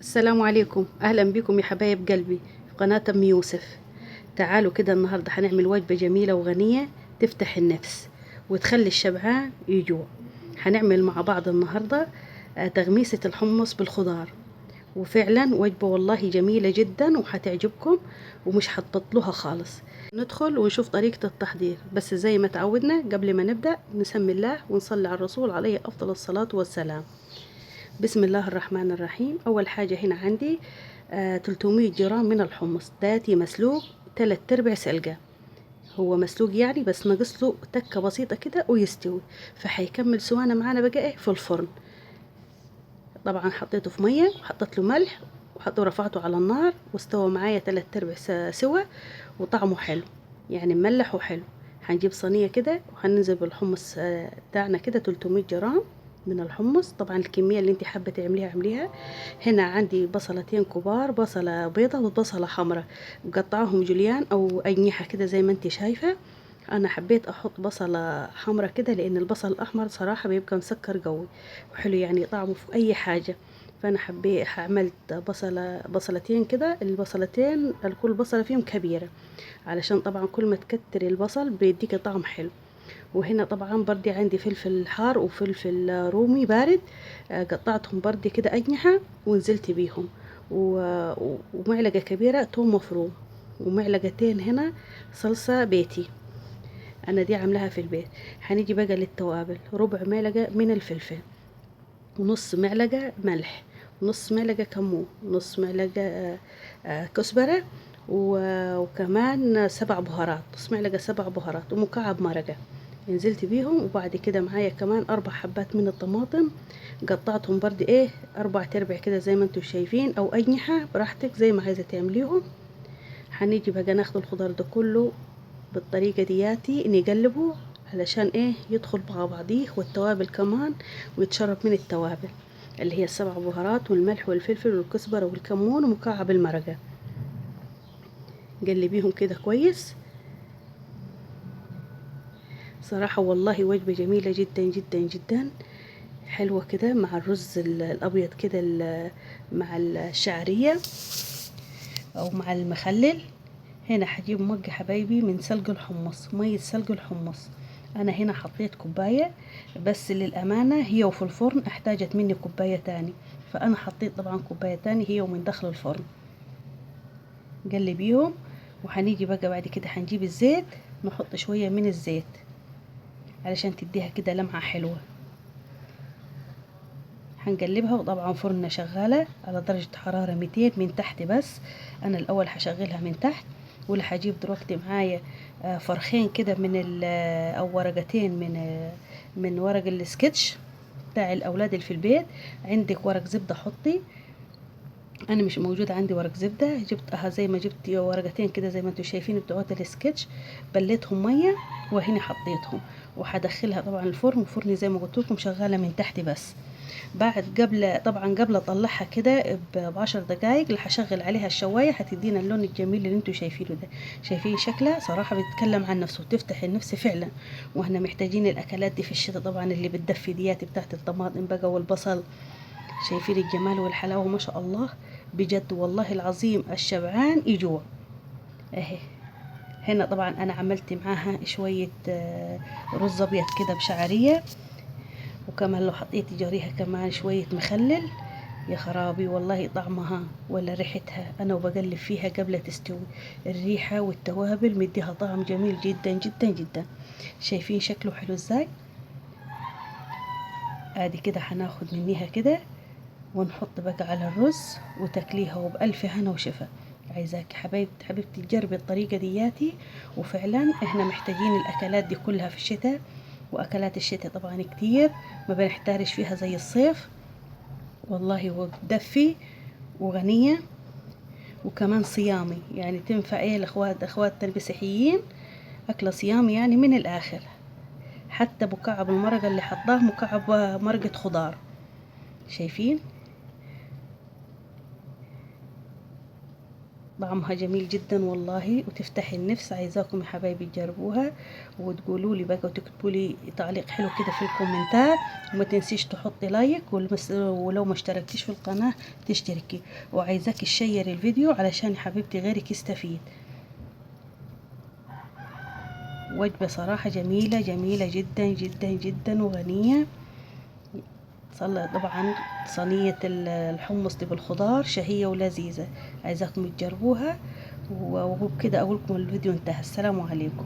السلام عليكم، اهلا بكم يا حبايب قلبي في قناة ام يوسف. تعالوا كده النهاردة هنعمل وجبة جميلة وغنية تفتح النفس وتخلي الشبعان يجوع. هنعمل مع بعض النهاردة تغميسة الحمص بالخضار، وفعلا وجبة والله جميلة جدا وهتعجبكم ومش هتبطلوها خالص. ندخل ونشوف طريقة التحضير، بس زي ما تعودنا قبل ما نبدأ نسمي الله ونصلي على الرسول عليه أفضل الصلاة والسلام. بسم الله الرحمن الرحيم. أول حاجة هنا عندي 300 جرام من الحمص داتي مسلوق 3/4 سلقة. هو مسلوق يعني بس ناقص له تكة بسيطة كده ويستوي، فهيكمل سوانا معانا بقى ايه في الفرن. طبعا حطيته في مية وحطيت له ملح ورفعته على النار واستوى معايا 3/4 سوا وطعمه حلو، يعني مملح وحلو. هنجيب صينية كده وهننزل بالحمص بتاعنا كده 300 جرام من الحمص. طبعا الكمية اللي انت حابة تعمليها اعمليها. هنا عندي بصلتين كبار، بصلة بيضة وبصلة حمراء مقطعهم جوليان او اجنحة كده زي ما انت شايفة. انا حبيت احط بصلة حمراء كده لان البصل الاحمر صراحة بيبقى مسكر قوي وحلو، يعني طعمه في اي حاجة. فانا حبيت عملت بصلتين كده، البصلتين كل بصلة فيهم كبيرة علشان طبعا كل ما تكتري البصل بيديكي طعم حلو. وهنا طبعا بردي عندي فلفل حار وفلفل رومي بارد، قطعتهم بردي كده أجنحة ونزلت بيهم، ومعلقة كبيرة توم مفروم، ومعلقتين هنا صلصة بيتي أنا دي عاملاها في البيت. هنيجي بقى للتوابل، ربع معلقة من الفلفل، ونص معلقة ملح، ونص معلقة كمون، ونص معلقة كزبرة، وكمان 7 بهارات، نص معلقة 7 بهارات، ومكعب مرقة نزلت بيهم. وبعد كده معايا كمان 4 حبات من الطماطم قطعتهم برضه ايه 4/4 كده زي ما انتم شايفين، او اجنحة براحتك زي ما عايزة تعمليهم. هنيجي بقى ناخد الخضار ده كله بالطريقة دياتي نقلبه علشان ايه يدخل مع بعضيه، والتوابل كمان ويتشرب من التوابل اللي هي ال7 بهارات والملح والفلفل والكزبرة والكمون ومكعب المرقة. قلبيهم كده كويس. صراحة والله وجبة جميلة جدا جدا جدا، حلوة كده مع الرز الأبيض كده مع الشعرية أو مع المخلل. هنا هجيب مج حبايبي من سلق الحمص، مية سلق الحمص. انا هنا حطيت كوباية بس، للأمانة هي وفي الفرن احتاجت مني كوباية تاني، فانا حطيت طبعا كوباية تاني هي ومن داخل الفرن. قلبيهم. وهنيجي بقى بعد كده هنجيب الزيت، نحط شوية من الزيت علشان تديها كده لمعة حلوة. هنقلبها، وطبعا فرننا شغالة على درجة حرارة 200 من تحت بس. انا الاول هشغلها من تحت. واللي هجيب دلوقتي معايا فرخين كده من او ورقتين من ورق السكتش بتاع الاولاد اللي في البيت. عندك ورق زبدة حطي، انا مش موجود عندي ورق زبدة، جبتها زي ما جبت ورقتين كده زي ما انتم شايفين بتوعات السكتش، بليتهم مية وهنا حطيتهم. وهدخلها طبعا الفرن، وفرني زي ما قلت لكم شغالة من تحت بس. قبل اطلعها كده ب10 دقايق اللي هشغل عليها الشوايه هتدينا اللون الجميل اللي انتوا شايفينه ده. شايفين شكلها صراحه بيتكلم عن نفسه وتفتح النفس فعلا. واحنا محتاجين الاكلات دي في الشتاء طبعا، اللي بتدفي دياتي بتاعت الطماطم بقى والبصل. شايفين الجمال والحلاوه ما شاء الله، بجد والله العظيم الشبعان يجوع. اهي. هنا طبعا انا عملت معاها شويه رز ابيض كده بشعريه، وكمان لو حطيت جريها كمان شوية مخلل، يا خرابي والله طعمها ولا ريحتها انا وبقلب فيها قبل تستوي. الريحة والتوابل مديها طعم جميل جدا جدا جدا. شايفين شكله حلو ازاي؟ ادي كده هناخد منيها كده ونحط بقى على الرز وتاكليها وبألف هنا وشفا. عايزاك حبيبتي تجربي الطريقة دياتي. وفعلا احنا محتاجين الاكلات دي كلها في الشتاء، واكلات الشتاء طبعا كتير ما بنحتارش فيها زي الصيف. والله وتدفي وغنية، وكمان صيامي، يعني تنفع ايه اخواتنا المسيحيين، اكلة صيامي يعني من الاخر. حتى مكعب المرقة اللي حطاه مكعب مرقة خضار. شايفين؟ طعمها جميل جدا والله وتفتح النفس. عايزاكم يا حبايبي تجربوها وتقولوا لي بقى وتكتبوا لي تعليق حلو كده في الكومنتات. وما تنسيش تحطي لايك، ولو ما اشتركتيش في القناة تشتركي. وعايزاك تشير الفيديو علشان حبيبتي غيرك يستفيد. وجبة صراحة جميلة جميلة جدا جدا جدا وغنية. طبعا صينية الحمص دي بالخضار شهية ولذيذة. عايزاكم تجربوها. وبكده اقول لكم الفيديو انتهى. السلام عليكم.